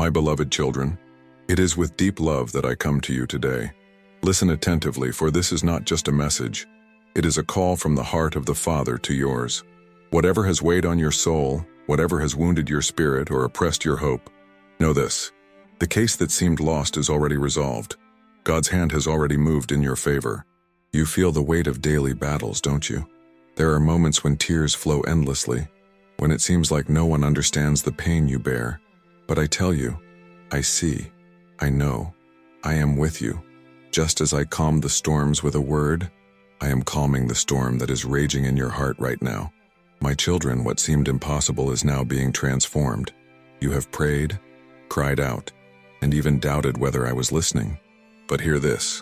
My beloved children, it is with deep love that I come to you today. Listen attentively, for this is not just a message. It is a call from the heart of the Father to yours. Whatever has weighed on your soul, whatever has wounded your spirit or oppressed your hope, know this: the case that seemed lost is already resolved. God's hand has already moved in your favor. You feel the weight of daily battles, don't you? There are moments when tears flow endlessly, when it seems like no one understands the pain you bear. But I tell you, I see, I know, I am with you. Just as I calmed the storms with a word, I am calming the storm that is raging in your heart right now. My children, what seemed impossible is now being transformed. You have prayed, cried out, and even doubted whether I was listening. But hear this: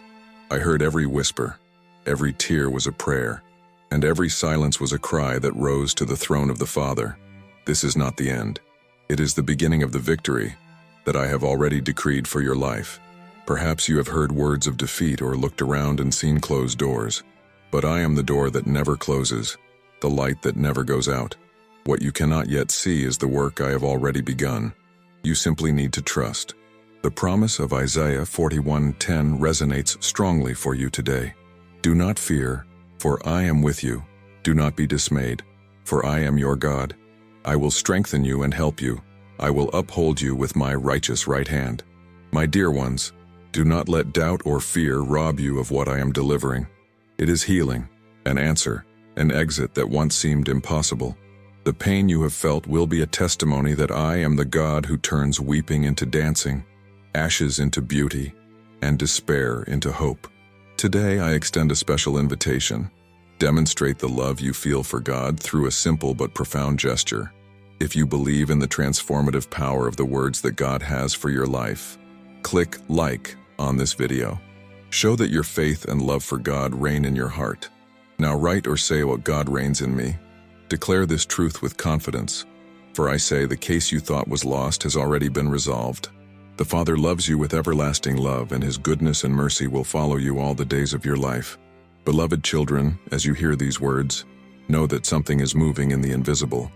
I heard every whisper, every tear was a prayer, and every silence was a cry that rose to the throne of the Father. This is not the end. It is the beginning of the victory that I have already decreed for your life. Perhaps you have heard words of defeat or looked around and seen closed doors. But I am the door that never closes, the light that never goes out. What you cannot yet see is the work I have already begun. You simply need to trust. The promise of Isaiah 41:10 resonates strongly for you today. Do not fear, for I am with you. Do not be dismayed, for I am your God. I will strengthen you and help you. I will uphold you with my righteous right hand. My dear ones, do not let doubt or fear rob you of what I am delivering. It is healing, an answer, an exit that once seemed impossible. The pain you have felt will be a testimony that I am the God who turns weeping into dancing, ashes into beauty, and despair into hope. Today I extend a special invitation. Demonstrate the love you feel for God through a simple but profound gesture. If you believe in the transformative power of the words that God has for your life, click like on this video. Show that your faith and love for God reign in your heart. Now write or say what God reigns in me. Declare this truth with confidence. For I say, the case you thought was lost has already been resolved. The Father loves you with everlasting love, and His goodness and mercy will follow you all the days of your life. Beloved children, as you hear these words, know that something is moving in the invisible.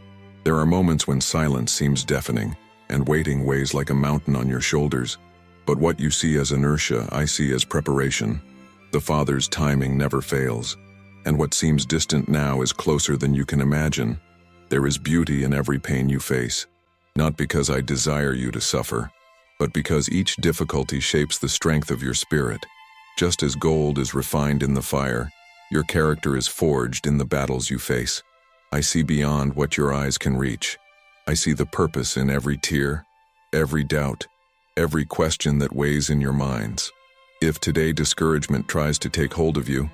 There are moments when silence seems deafening, and waiting weighs like a mountain on your shoulders. But what you see as inertia, I see as preparation. The Father's timing never fails, and what seems distant now is closer than you can imagine. There is beauty in every pain you face, not because I desire you to suffer, but because each difficulty shapes the strength of your spirit. Just as gold is refined in the fire, your character is forged in the battles you face. I see beyond what your eyes can reach. I see the purpose in every tear, every doubt, every question that weighs in your minds. If today discouragement tries to take hold of you,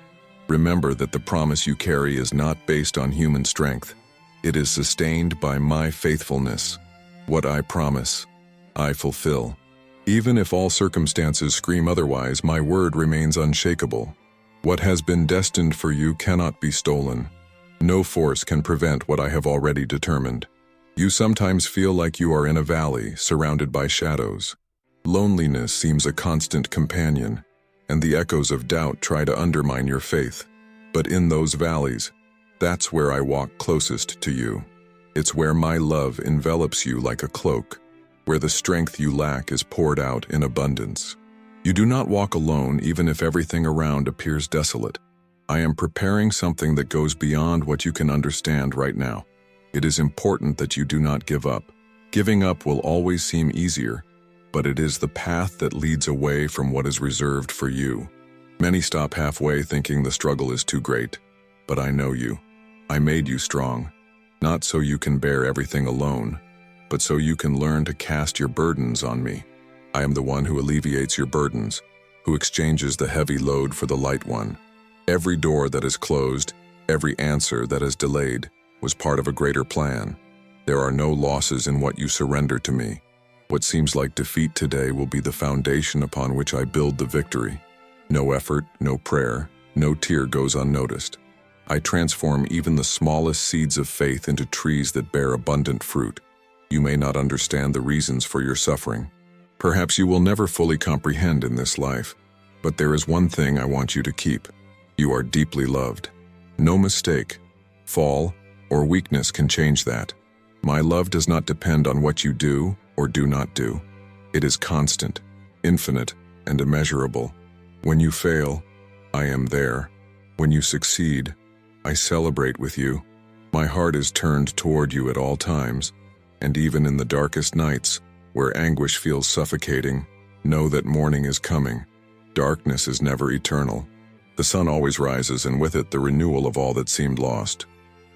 remember that the promise you carry is not based on human strength. It is sustained by my faithfulness. What I promise, I fulfill. Even if all circumstances scream otherwise, my word remains unshakable. What has been destined for you cannot be stolen. No force can prevent what I have already determined. You sometimes feel like you are in a valley, surrounded by shadows. Loneliness seems a constant companion, and the echoes of doubt try to undermine your faith. But in those valleys, that's where I walk closest to you. It's where my love envelops you like a cloak, where the strength you lack is poured out in abundance. You do not walk alone, even if everything around appears desolate. I am preparing something that goes beyond what you can understand right now. It is important that you do not give up. Giving up will always seem easier, but it is the path that leads away from what is reserved for you. Many stop halfway thinking the struggle is too great, but I know you. I made you strong, not so you can bear everything alone, but so you can learn to cast your burdens on me. I am the one who alleviates your burdens, who exchanges the heavy load for the light one. Every door that is closed, every answer that is delayed, was part of a greater plan. There are no losses in what you surrender to me. What seems like defeat today will be the foundation upon which I build the victory. No effort, no prayer, no tear goes unnoticed. I transform even the smallest seeds of faith into trees that bear abundant fruit. You may not understand the reasons for your suffering. Perhaps you will never fully comprehend in this life, but there is one thing I want you to keep. You are deeply loved. No mistake, fall, or weakness can change that. My love does not depend on what you do or do not do. It is constant, infinite, and immeasurable. When you fail, I am there. When you succeed, I celebrate with you. My heart is turned toward you at all times, and even in the darkest nights, where anguish feels suffocating, know that morning is coming. Darkness is never eternal. The sun always rises, and with it the renewal of all that seemed lost.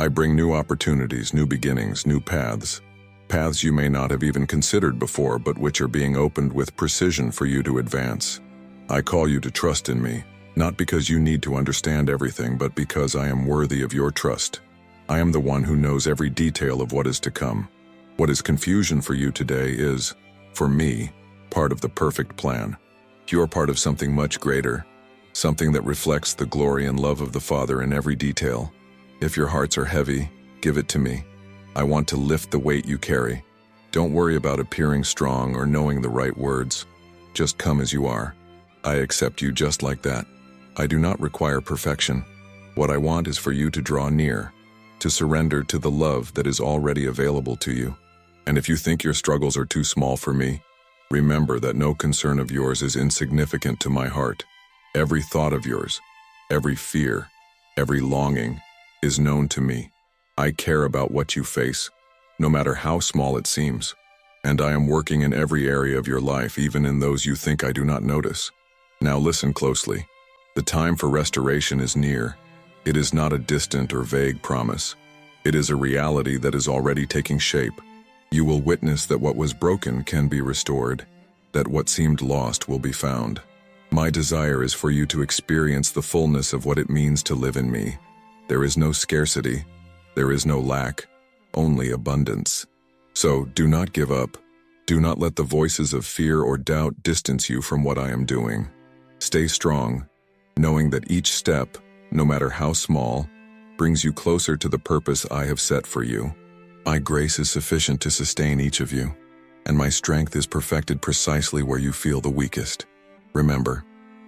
I bring new opportunities, new beginnings, new paths. Paths you may not have even considered before, but which are being opened with precision for you to advance. I call you to trust in me, not because you need to understand everything, but because I am worthy of your trust. I am the one who knows every detail of what is to come. What is confusion for you today is, for me, part of the perfect plan. You are part of something much greater, something that reflects the glory and love of the Father in every detail. If your hearts are heavy, give it to me. I want to lift the weight you carry. Don't worry about appearing strong or knowing the right words. Just come as you are. I accept you just like that. I do not require perfection. What I want is for you to draw near, to surrender to the love that is already available to you. And if you think your struggles are too small for me, remember that no concern of yours is insignificant to my heart. Every thought of yours, every fear, every longing is known to me. I care about what you face, no matter how small it seems. And I am working in every area of your life, even in those you think I do not notice. Now listen closely. The time for restoration is near. It is not a distant or vague promise. It is a reality that is already taking shape. You will witness that what was broken can be restored, that what seemed lost will be found. My desire is for you to experience the fullness of what it means to live in me. There is no scarcity, there is no lack, only abundance. So do not give up. Do not let the voices of fear or doubt distance you from what I am doing. Stay strong, knowing that each step, no matter how small, brings you closer to the purpose I have set for you. My grace is sufficient to sustain each of you, and my strength is perfected precisely where you feel the weakest. Remember,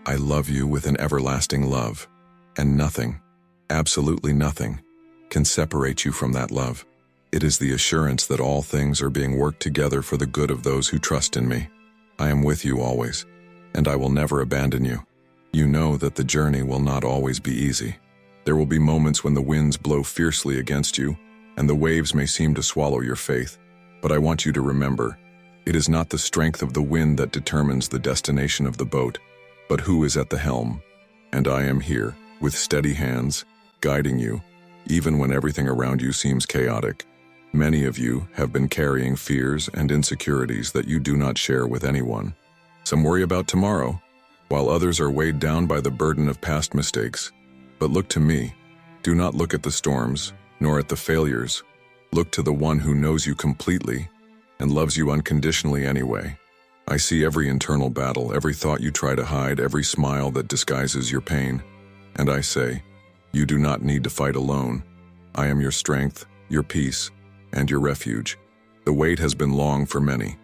I love you with an everlasting love, and nothing, absolutely nothing, can separate you from that love. It is the assurance that all things are being worked together for the good of those who trust in me. I am with you always, and I will never abandon you. You know that the journey will not always be easy. There will be moments when the winds blow fiercely against you, and the waves may seem to swallow your faith. But I want you to remember, it is not the strength of the wind that determines the destination of the boat, but who is at the helm. And I am here, with steady hands, guiding you, even when everything around you seems chaotic. Many of you have been carrying fears and insecurities that you do not share with anyone. Some worry about tomorrow, while others are weighed down by the burden of past mistakes. But look to me. Do not look at the storms, nor at the failures. Look to the one who knows you completely and loves you unconditionally anyway. I see every internal battle, every thought you try to hide, every smile that disguises your pain. And I say, you do not need to fight alone. I am your strength, your peace, and your refuge. The wait has been long for many.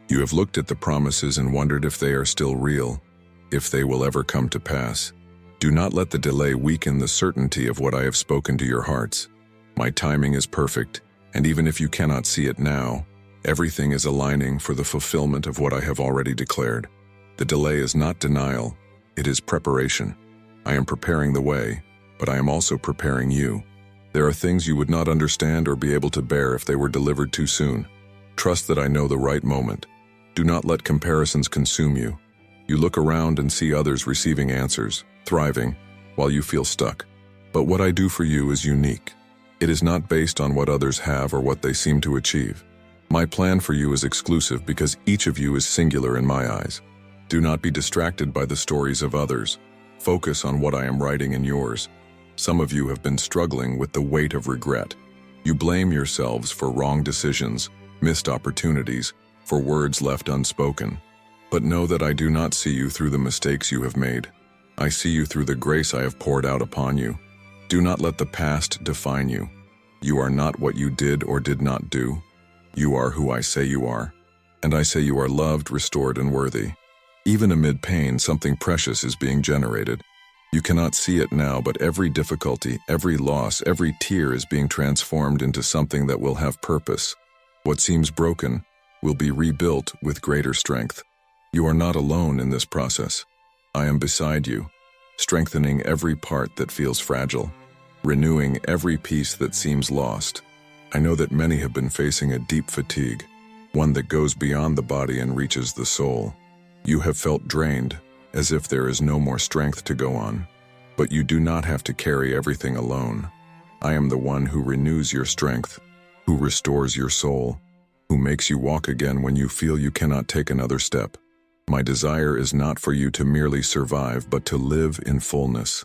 You have looked at the promises and wondered if they are still real, if they will ever come to pass. Do not let the delay weaken the certainty of what I have spoken to your hearts. My timing is perfect, and even if you cannot see it now, everything is aligning for the fulfillment of what I have already declared. The delay is not denial, it is preparation. I am preparing the way, but I am also preparing you. There are things you would not understand or be able to bear if they were delivered too soon. Trust that I know the right moment. Do not let comparisons consume you. You look around and see others receiving answers, thriving, while you feel stuck. But what I do for you is unique. It is not based on what others have or what they seem to achieve. My plan for you is exclusive because each of you is singular in my eyes. Do not be distracted by the stories of others. Focus on what I am writing in yours. Some of you have been struggling with the weight of regret. You blame yourselves for wrong decisions, missed opportunities, for words left unspoken. But know that I do not see you through the mistakes you have made. I see you through the grace I have poured out upon you. Do not let the past define you. You are not what you did or did not do. You are who I say you are. And I say you are loved, restored, and worthy. Even amid pain, something precious is being generated. You cannot see it now, but every difficulty, every loss, every tear is being transformed into something that will have purpose. What seems broken will be rebuilt with greater strength. You are not alone in this process. I am beside you, strengthening every part that feels fragile, renewing every piece that seems lost. I know that many have been facing a deep fatigue, one that goes beyond the body and reaches the soul. You have felt drained, as if there is no more strength to go on. But you do not have to carry everything alone. I am the one who renews your strength, who restores your soul, who makes you walk again when you feel you cannot take another step. My desire is not for you to merely survive, but to live in fullness.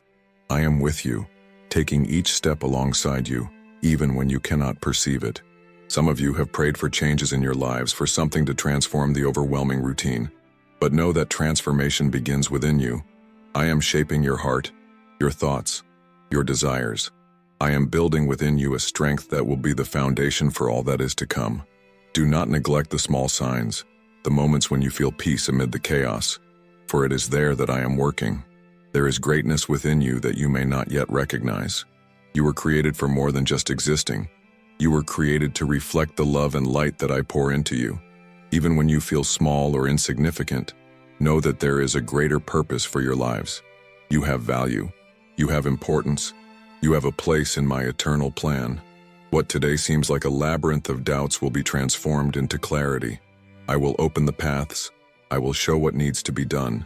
I am with you, taking each step alongside you, even when you cannot perceive it. Some of you have prayed for changes in your lives, for something to transform the overwhelming routine. But know that transformation begins within you. I am shaping your heart, your thoughts, your desires. I am building within you a strength that will be the foundation for all that is to come. Do not neglect the small signs, the moments when you feel peace amid the chaos, for it is there that I am working. There is greatness within you that you may not yet recognize. You were created for more than just existing. You were created to reflect the love and light that I pour into you. Even when you feel small or insignificant, know that there is a greater purpose for your lives. You have value. You have importance. You have a place in my eternal plan. What today seems like a labyrinth of doubts will be transformed into clarity. I will open the paths. I will show what needs to be done.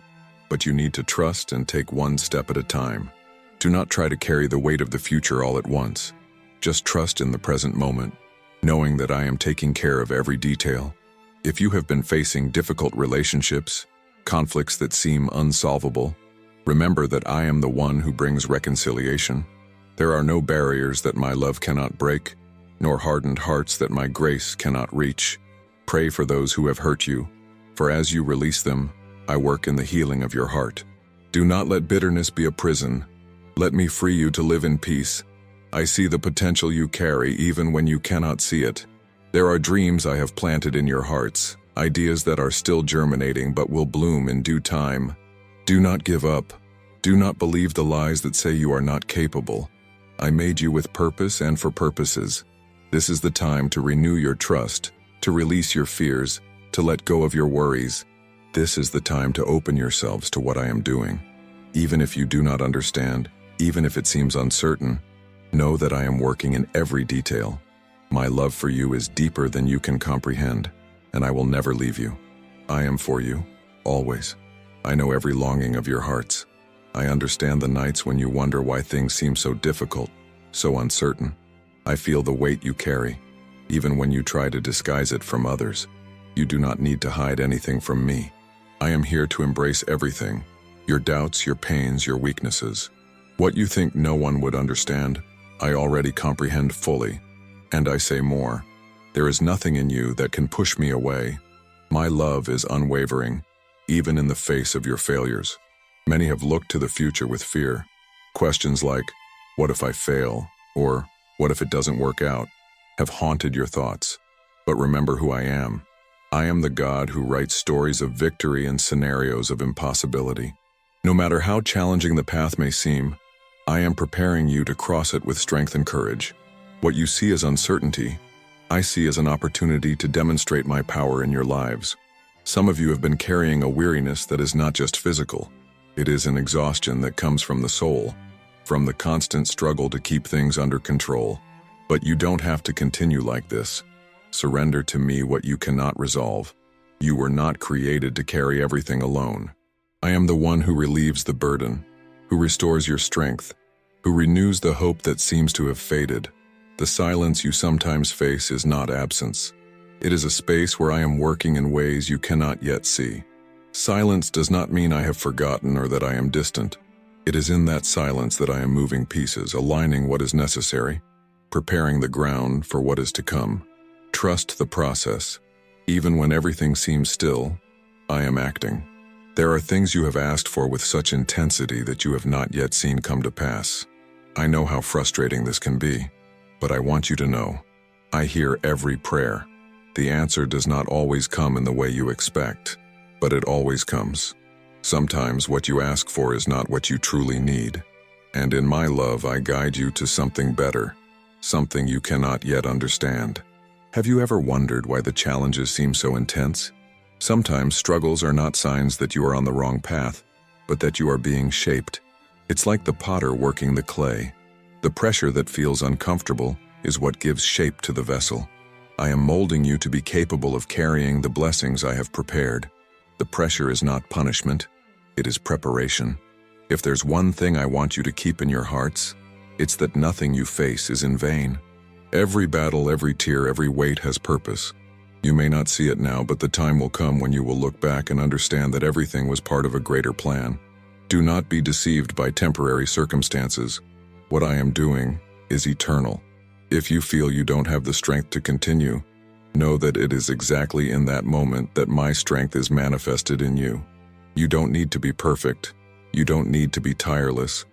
But you need to trust and take one step at a time. Do not try to carry the weight of the future all at once. Just trust in the present moment, knowing that I am taking care of every detail. If you have been facing difficult relationships, conflicts that seem unsolvable, remember that I am the one who brings reconciliation. There are no barriers that my love cannot break, nor hardened hearts that my grace cannot reach. Pray for those who have hurt you, for as you release them, I work in the healing of your heart. Do not let bitterness be a prison. Let me free you to live in peace. I see the potential you carry even when you cannot see it. There are dreams I have planted in your hearts, ideas that are still germinating but will bloom in due time. Do not give up. Do not believe the lies that say you are not capable. I made you with purpose and for purposes. This is the time to renew your trust, to release your fears, to let go of your worries. This is the time to open yourselves to what I am doing. Even if you do not understand, even if it seems uncertain, know that I am working in every detail. My love for you is deeper than you can comprehend, and I will never leave you. I am for you, always. I know every longing of your hearts. I understand the nights when you wonder why things seem so difficult, so uncertain. I feel the weight you carry, even when you try to disguise it from others. You do not need to hide anything from me. I am here to embrace everything, your doubts, your pains, your weaknesses. What you think no one would understand, I already comprehend fully. And I say more. There is nothing in you that can push me away. My love is unwavering, even in the face of your failures. Many have looked to the future with fear. Questions like, what if I fail? Or, what if it doesn't work out? Have haunted your thoughts. But remember who I am. I am the God who writes stories of victory and scenarios of impossibility. No matter how challenging the path may seem, I am preparing you to cross it with strength and courage. What you see as uncertainty, I see as an opportunity to demonstrate my power in your lives. Some of you have been carrying a weariness that is not just physical. It is an exhaustion that comes from the soul, from the constant struggle to keep things under control. But you don't have to continue like this. Surrender to me what you cannot resolve. You were not created to carry everything alone. I am the one who relieves the burden, who restores your strength, who renews the hope that seems to have faded. The silence you sometimes face is not absence. It is a space where I am working in ways you cannot yet see. Silence does not mean I have forgotten or that I am distant. It is in that silence that I am moving pieces, aligning what is necessary, preparing the ground for what is to come. Trust the process. Even when everything seems still, I am acting. There are things you have asked for with such intensity that you have not yet seen come to pass. I know how frustrating this can be. But I want you to know, I hear every prayer. The answer does not always come in the way you expect, but it always comes. Sometimes what you ask for is not what you truly need. And in my love, I guide you to something better, something you cannot yet understand. Have you ever wondered why the challenges seem so intense? Sometimes struggles are not signs that you are on the wrong path, but that you are being shaped. It's like the potter working the clay. The pressure that feels uncomfortable is what gives shape to the vessel. I am molding you to be capable of carrying the blessings I have prepared. The pressure is not punishment, it is preparation. If there's one thing I want you to keep in your hearts, it's that nothing you face is in vain. Every battle, every tear, every weight has purpose. You may not see it now, but the time will come when you will look back and understand that everything was part of a greater plan. Do not be deceived by temporary circumstances. What I am doing is eternal. If you feel you don't have the strength to continue, know that it is exactly in that moment that my strength is manifested in you. You don't need to be perfect. You don't need to be tireless.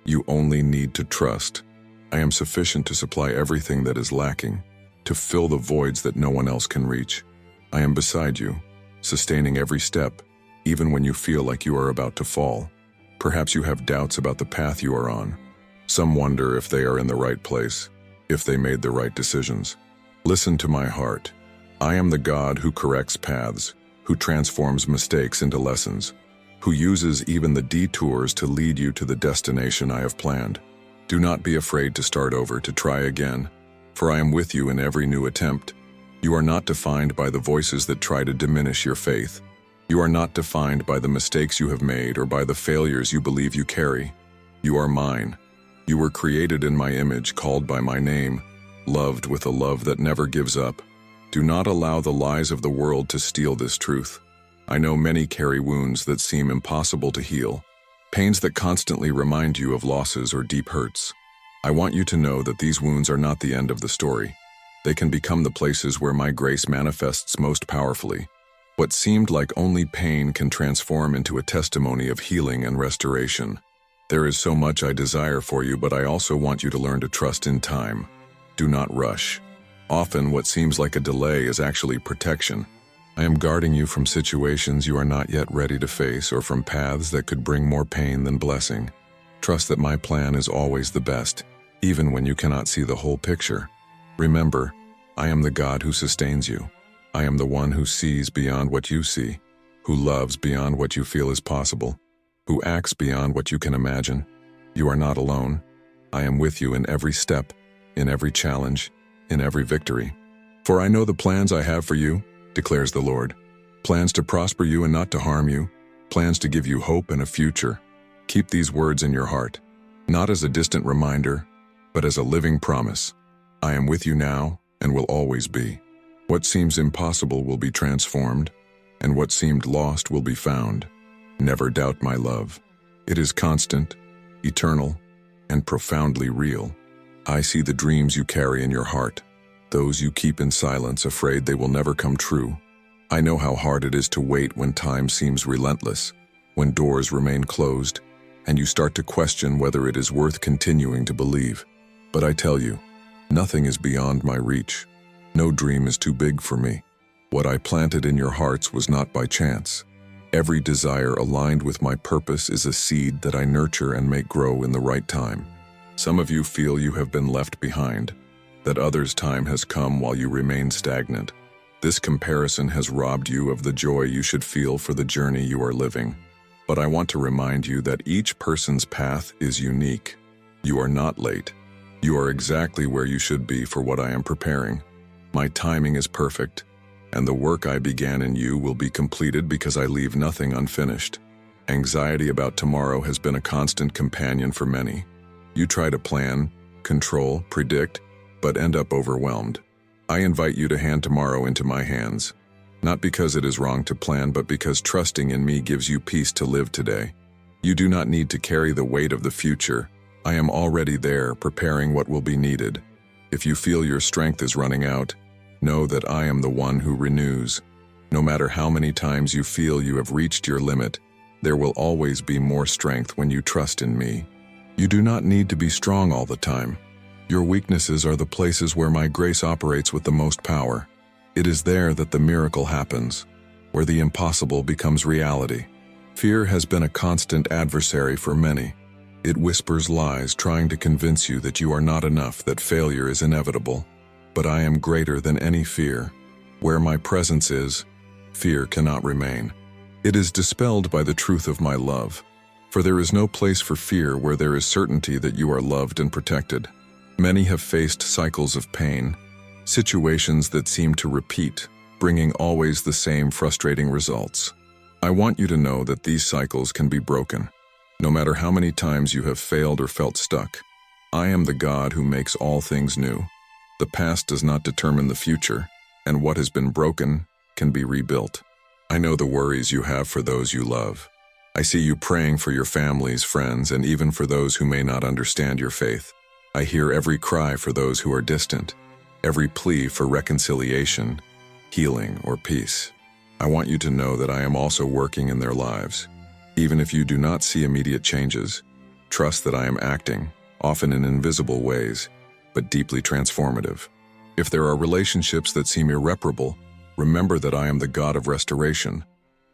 You only need to trust. I am sufficient to supply everything that is lacking, to fill the voids that no one else can reach. I am beside you, sustaining every step, even when you feel like you are about to fall. Perhaps you have doubts about the path you are on. Some wonder if they are in the right place, if they made the right decisions. Listen to my heart. I am the God who corrects paths, who transforms mistakes into lessons, who uses even the detours to lead you to the destination I have planned. Do not be afraid to start over, to try again, for I am with you in every new attempt. You are not defined by the voices that try to diminish your faith. You are not defined by the mistakes you have made or by the failures you believe you carry. You are mine. You were created in my image, called by my name, loved with a love that never gives up. Do not allow the lies of the world to steal this truth. I know many carry wounds that seem impossible to heal, pains that constantly remind you of losses or deep hurts. I want you to know that these wounds are not the end of the story. They can become the places where my grace manifests most powerfully. What seemed like only pain can transform into a testimony of healing and restoration. There is so much I desire for you, but I also want you to learn to trust in time. Do not rush. Often what seems like a delay is actually protection. I am guarding you from situations you are not yet ready to face, or from paths that could bring more pain than blessing. Trust that my plan is always the best, even when you cannot see the whole picture. Remember, I am the God who sustains you. I am the one who sees beyond what you see, who loves beyond what you feel is possible, who acts beyond what you can imagine. You are not alone. I am with you in every step, in every challenge, in every victory. For I know the plans I have for you, declares the Lord. Plans to prosper you and not to harm you, plans to give you hope and a future. Keep these words in your heart, not as a distant reminder, but as a living promise. I am with you now and will always be. What seems impossible will be transformed, and what seemed lost will be found. Never doubt my love. It is constant, eternal, and profoundly real. I see the dreams you carry in your heart, those you keep in silence, afraid they will never come true. I know how hard it is to wait when time seems relentless, when doors remain closed, and you start to question whether it is worth continuing to believe. But I tell you, nothing is beyond my reach. No dream is too big for me. What I planted in your hearts was not by chance. Every desire aligned with my purpose is a seed that I nurture and make grow in the right time. Some of you feel you have been left behind, that others' time has come while you remain stagnant. This comparison has robbed you of the joy you should feel for the journey you are living. But I want to remind you that each person's path is unique. You are not late. You are exactly where you should be for what I am preparing. My timing is perfect, and the work I began in you will be completed because I leave nothing unfinished. Anxiety about tomorrow has been a constant companion for many. You try to plan, control, predict, but end up overwhelmed. I invite you to hand tomorrow into my hands, not because it is wrong to plan, but because trusting in me gives you peace to live today. You do not need to carry the weight of the future. I am already there, preparing what will be needed. If you feel your strength is running out, know that I am the one who renews. No matter how many times you feel you have reached your limit, there will always be more strength when you trust in me. You do not need to be strong all the time. Your weaknesses are the places where my grace operates with the most power. It is there that the miracle happens, where the impossible becomes reality. Fear has been a constant adversary for many. It whispers lies, trying to convince you that you are not enough, that failure is inevitable. But I am greater than any fear. Where my presence is, fear cannot remain. It is dispelled by the truth of my love. For there is no place for fear where there is certainty that you are loved and protected. Many have faced cycles of pain, situations that seem to repeat, bringing always the same frustrating results. I want you to know that these cycles can be broken. No matter how many times you have failed or felt stuck, I am the God who makes all things new. The past does not determine the future, and what has been broken can be rebuilt. I know the worries you have for those you love. I see you praying for your families, friends, and even for those who may not understand your faith. I hear every cry for those who are distant, every plea for reconciliation, healing, or peace. I want you to know that I am also working in their lives. Even if you do not see immediate changes, trust that I am acting, often in invisible ways, but deeply transformative. If there are relationships that seem irreparable, remember that I am the God of restoration.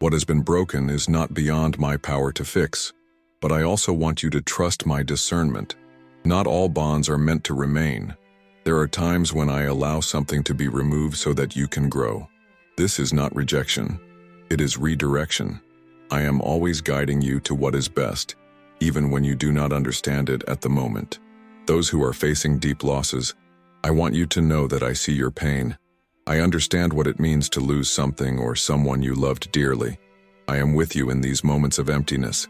What has been broken is not beyond my power to fix, but I also want you to trust my discernment. Not all bonds are meant to remain. There are times when I allow something to be removed so that you can grow. This is not rejection. It is redirection. I am always guiding you to what is best, even when you do not understand it at the moment. Those who are facing deep losses, I want you to know that I see your pain. I understand what it means to lose something or someone you loved dearly. I am with you in these moments of emptiness,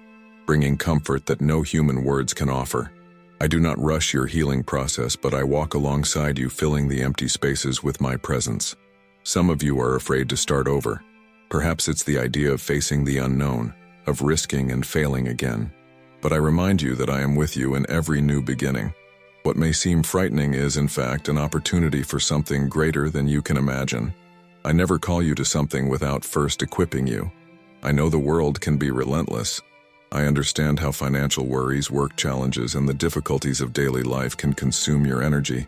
bringing comfort that no human words can offer. I do not rush your healing process, but I walk alongside you, filling the empty spaces with my presence. Some of you are afraid to start over. Perhaps it's the idea of facing the unknown, of risking and failing again. But I remind you that I am with you in every new beginning. What may seem frightening is, in fact, an opportunity for something greater than you can imagine. I never call you to something without first equipping you. I know the world can be relentless. I understand how financial worries, work challenges, and the difficulties of daily life can consume your energy.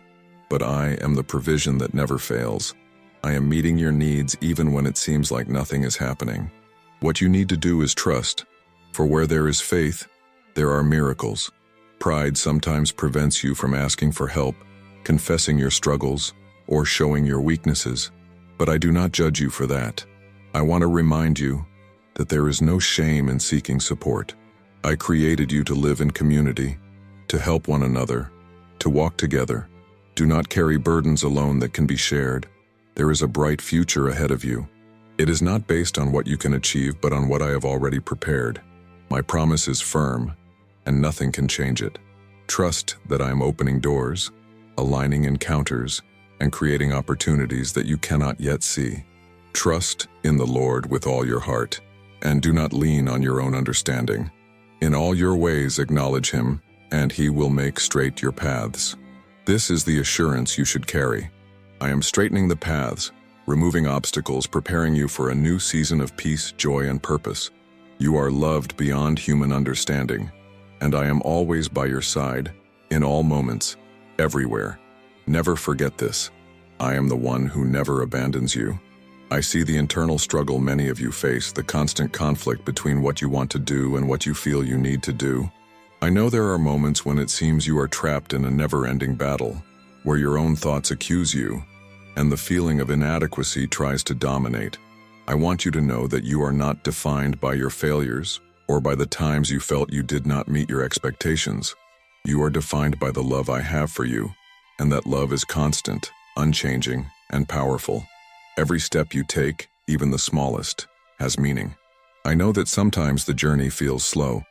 But I am the provision that never fails. I am meeting your needs even when it seems like nothing is happening. What you need to do is trust, for where there is faith, there are miracles. Pride sometimes prevents you from asking for help, confessing your struggles, or showing your weaknesses. But I do not judge you for that. I want to remind you that there is no shame in seeking support. I created you to live in community, to help one another, to walk together. Do not carry burdens alone that can be shared. There is a bright future ahead of you. It is not based on what you can achieve, but on what I have already prepared. My promise is firm, and nothing can change it. Trust that I am opening doors, aligning encounters, and creating opportunities that you cannot yet see. Trust in the Lord with all your heart, and do not lean on your own understanding. In all your ways acknowledge Him, and He will make straight your paths. This is the assurance you should carry. I am straightening the paths, removing obstacles, preparing you for a new season of peace, joy, and purpose. You are loved beyond human understanding, and I am always by your side, in all moments, everywhere. Never forget this. I am the one who never abandons you. I see the internal struggle many of you face, the constant conflict between what you want to do and what you feel you need to do. I know there are moments when it seems you are trapped in a never-ending battle, where your own thoughts accuse you, and the feeling of inadequacy tries to dominate. I want you to know that you are not defined by your failures or by the times you felt you did not meet your expectations. You are defined by the love I have for you, and that love is constant, unchanging, and powerful. Every step you take, even the smallest, has meaning. I know that sometimes the journey feels slow,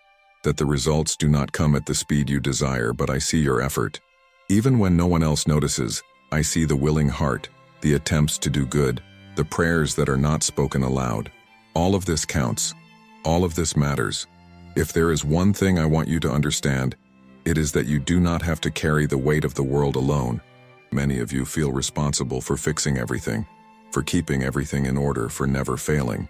that the results do not come at the speed you desire, but I see your effort. Even when no one else notices, I see the willing heart, the attempts to do good, the prayers that are not spoken aloud. All of this counts. All of this matters. If there is one thing I want you to understand, it is that you do not have to carry the weight of the world alone. Many of you feel responsible for fixing everything, for keeping everything in order, for never failing.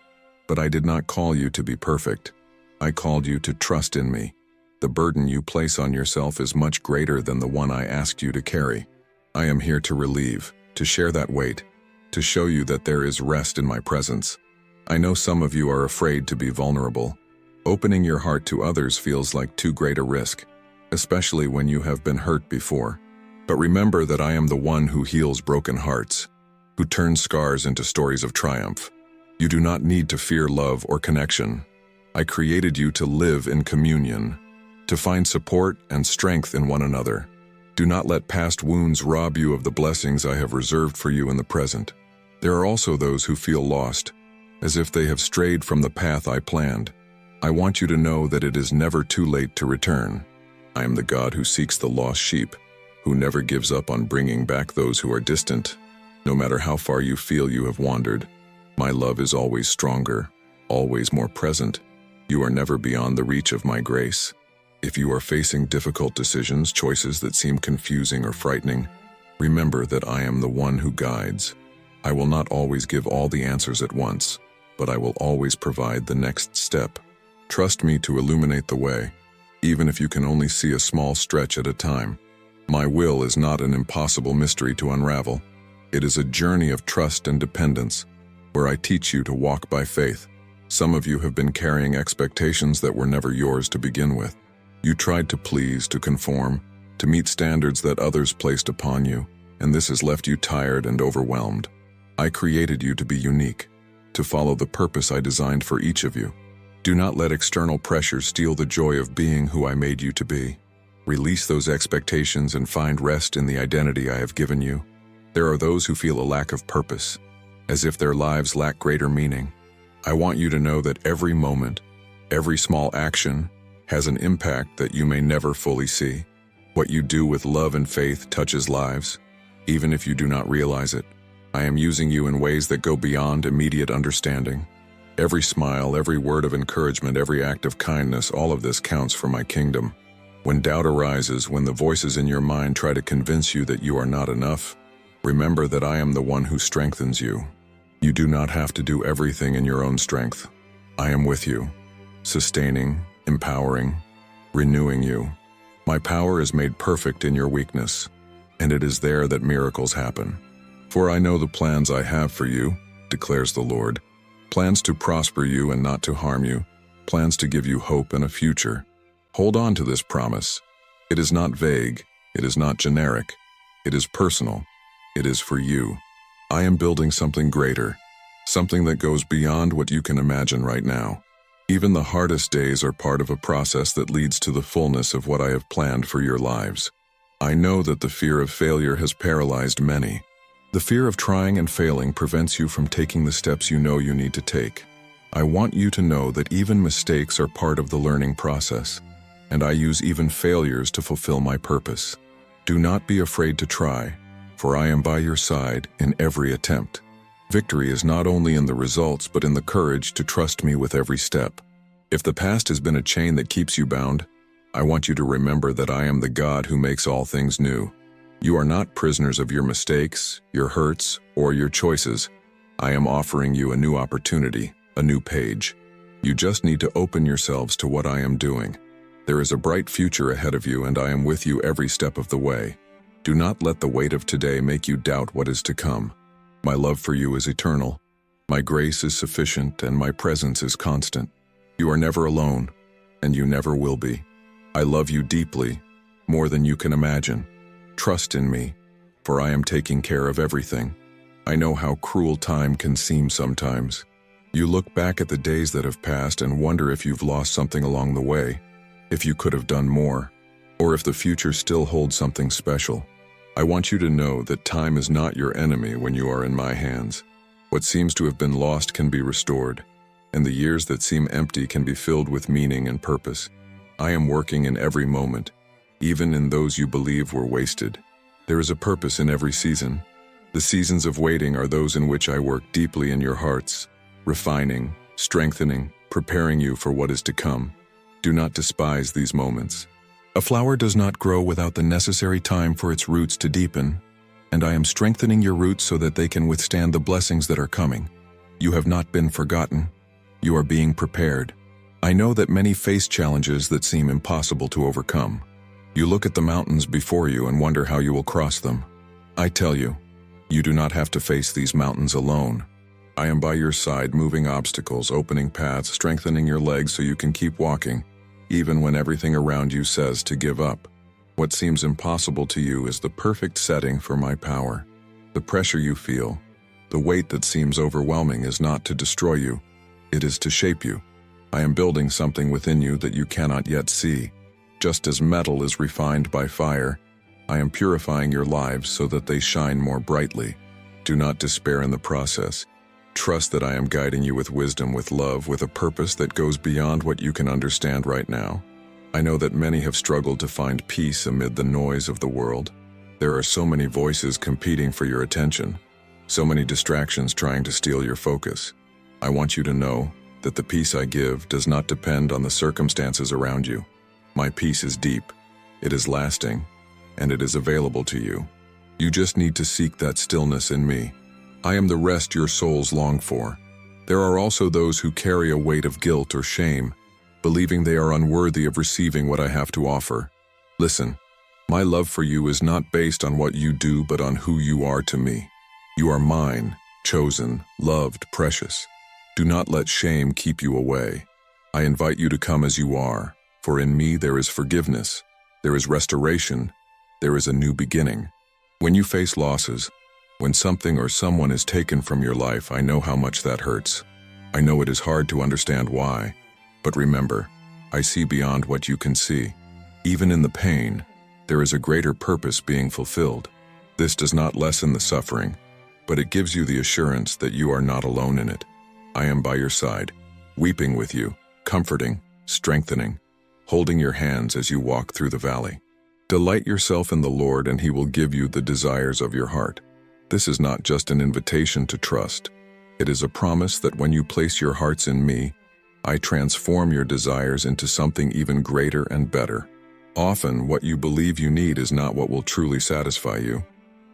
But I did not call you to be perfect. I called you to trust in me. The burden you place on yourself is much greater than the one I asked you to carry. I am here to relieve, to share that weight, to show you that there is rest in my presence. I know some of you are afraid to be vulnerable. Opening your heart to others feels like too great a risk, especially when you have been hurt before. But remember that I am the one who heals broken hearts, who turns scars into stories of triumph. You do not need to fear love or connection. I created you to live in communion, to find support and strength in one another. Do not let past wounds rob you of the blessings I have reserved for you in the present. There are also those who feel lost, as if they have strayed from the path I planned. I want you to know that it is never too late to return. I am the God who seeks the lost sheep, who never gives up on bringing back those who are distant. No matter how far you feel you have wandered, my love is always stronger, always more present. You are never beyond the reach of my grace. If you are facing difficult decisions, choices that seem confusing or frightening, remember that I am the one who guides. I will not always give all the answers at once, but I will always provide the next step. Trust me to illuminate the way, even if you can only see a small stretch at a time. My will is not an impossible mystery to unravel. It is a journey of trust and dependence, where I teach you to walk by faith. Some of you have been carrying expectations that were never yours to begin with. You tried to please, to conform, to meet standards that others placed upon you, and this has left you tired and overwhelmed. I created you to be unique, to follow the purpose I designed for each of you. Do not let external pressures steal the joy of being who I made you to be. Release those expectations and find rest in the identity I have given you. There are those who feel a lack of purpose, as if their lives lack greater meaning. I want you to know that every moment, every small action, has an impact that you may never fully see. What you do with love and faith touches lives, even if you do not realize it. I am using you in ways that go beyond immediate understanding. Every smile, every word of encouragement, every act of kindness, all of this counts for my kingdom. When doubt arises, when the voices in your mind try to convince you that you are not enough, remember that I am the one who strengthens you. You do not have to do everything in your own strength. I am with you, sustaining, empowering, renewing you. My power is made perfect in your weakness, and it is there that miracles happen. For I know the plans I have for you, declares the Lord, plans to prosper you and not to harm you, plans to give you hope and a future. Hold on to this promise. It is not vague, it is not generic, it is personal, it is for you. I am building something greater, something that goes beyond what you can imagine right now. Even the hardest days are part of a process that leads to the fullness of what I have planned for your lives. I know that the fear of failure has paralyzed many. The fear of trying and failing prevents you from taking the steps you know you need to take. I want you to know that even mistakes are part of the learning process, and I use even failures to fulfill my purpose. Do not be afraid to try, for I am by your side in every attempt. Victory is not only in the results, but in the courage to trust me with every step. If the past has been a chain that keeps you bound, I want you to remember that I am the God who makes all things new. You are not prisoners of your mistakes, your hurts, or your choices. I am offering you a new opportunity, a new page. You just need to open yourselves to what I am doing. There is a bright future ahead of you, and I am with you every step of the way. Do not let the weight of today make you doubt what is to come. My love for you is eternal. My grace is sufficient, and my presence is constant. You are never alone, and you never will be. I love you deeply, more than you can imagine. Trust in me, for I am taking care of everything. I know how cruel time can seem sometimes. You look back at the days that have passed and wonder if you've lost something along the way, if you could have done more, or if the future still holds something special. I want you to know that time is not your enemy when you are in my hands. What seems to have been lost can be restored, and the years that seem empty can be filled with meaning and purpose. I am working in every moment, even in those you believe were wasted. There is a purpose in every season. The seasons of waiting are those in which I work deeply in your hearts, refining, strengthening, preparing you for what is to come. Do not despise these moments. A flower does not grow without the necessary time for its roots to deepen, and I am strengthening your roots so that they can withstand the blessings that are coming. You have not been forgotten. You are being prepared. I know that many face challenges that seem impossible to overcome. You look at the mountains before you and wonder how you will cross them. I tell you, you do not have to face these mountains alone. I am by your side, moving obstacles, opening paths, strengthening your legs so you can keep walking, even when everything around you says to give up. What seems impossible to you is the perfect setting for my power. The pressure you feel, The weight that seems overwhelming is not to destroy you. It is to shape you. I am building something within you that you cannot yet see. Just as metal is refined by fire, I am purifying your lives so that they shine more brightly. Do not despair in the process. Trust that I am guiding you with wisdom, with love, with a purpose that goes beyond what you can understand right now. I know that many have struggled to find peace amid the noise of the world. There are so many voices competing for your attention, so many distractions trying to steal your focus. I want you to know that the peace I give does not depend on the circumstances around you. My peace is deep, it is lasting, and it is available to you. You just need to seek that stillness in me. I am the rest your souls long for. There are also those who carry a weight of guilt or shame, believing they are unworthy of receiving what I have to offer. Listen, my love for you is not based on what you do but on who you are to me. You are mine, chosen, loved, precious. Do not let shame keep you away. I invite you to come as you are, for in me there is forgiveness, there is restoration, there is a new beginning. When you face losses, when something or someone is taken from your life, I know how much that hurts. I know it is hard to understand why, but remember, I see beyond what you can see. Even in the pain, there is a greater purpose being fulfilled. This does not lessen the suffering, but it gives you the assurance that you are not alone in it. I am by your side, weeping with you, comforting, strengthening, holding your hands as you walk through the valley. Delight yourself in the Lord, and He will give you the desires of your heart. This is not just an invitation to trust. It is a promise that when you place your hearts in me, I transform your desires into something even greater and better. Often, what you believe you need is not what will truly satisfy you,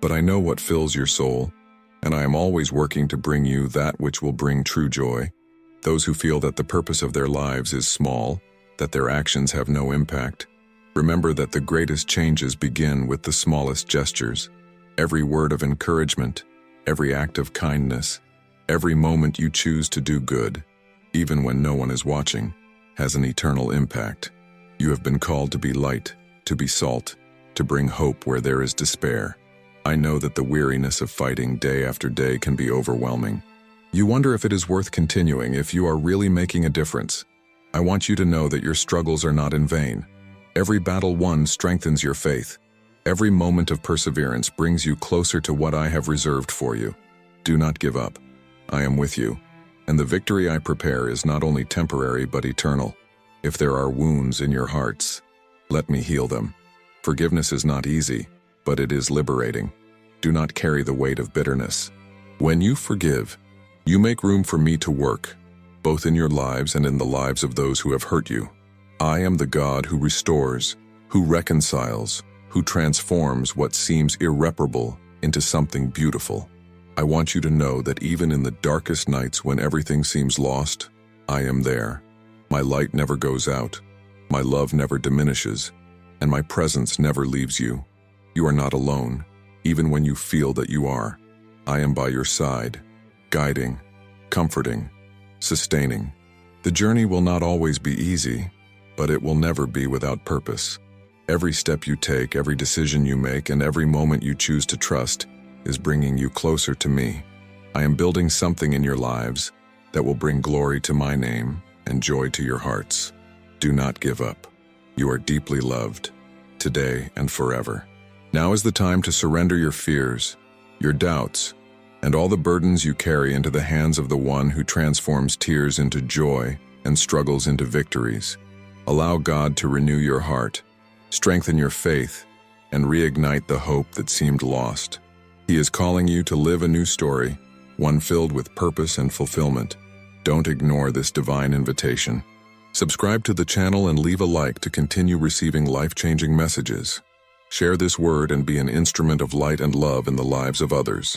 but I know what fills your soul, and I am always working to bring you that which will bring true joy. Those who feel that the purpose of their lives is small, that their actions have no impact, remember that the greatest changes begin with the smallest gestures. Every word of encouragement, every act of kindness, every moment you choose to do good, even when no one is watching, has an eternal impact. You have been called to be light, to be salt, to bring hope where there is despair. I know that the weariness of fighting day after day can be overwhelming. You wonder if it is worth continuing, if you are really making a difference. I want you to know that your struggles are not in vain. Every battle won strengthens your faith. Every moment of perseverance brings you closer to what I have reserved for you. Do not give up. I am with you, and the victory I prepare is not only temporary but eternal. If there are wounds in your hearts, let me heal them. Forgiveness is not easy, but it is liberating. Do not carry the weight of bitterness. When you forgive, you make room for me to work, both in your lives and in the lives of those who have hurt you. I am the God who restores, who reconciles, who transforms what seems irreparable into something beautiful. I want you to know that even in the darkest nights when everything seems lost, I am there. My light never goes out, my love never diminishes, and my presence never leaves you. You are not alone, even when you feel that you are. I am by your side, guiding, comforting, sustaining. The journey will not always be easy, but it will never be without purpose. Every step you take, every decision you make, and every moment you choose to trust is bringing you closer to me. I am building something in your lives that will bring glory to my name and joy to your hearts. Do not give up. You are deeply loved, today and forever. Now is the time to surrender your fears, your doubts, and all the burdens you carry into the hands of the one who transforms tears into joy and struggles into victories. Allow God to renew your heart, strengthen your faith, and reignite the hope that seemed lost. He is calling you to live a new story, one filled with purpose and fulfillment. Don't ignore this divine invitation. Subscribe to the channel and leave a like to continue receiving life-changing messages. Share this word and be an instrument of light and love in the lives of others.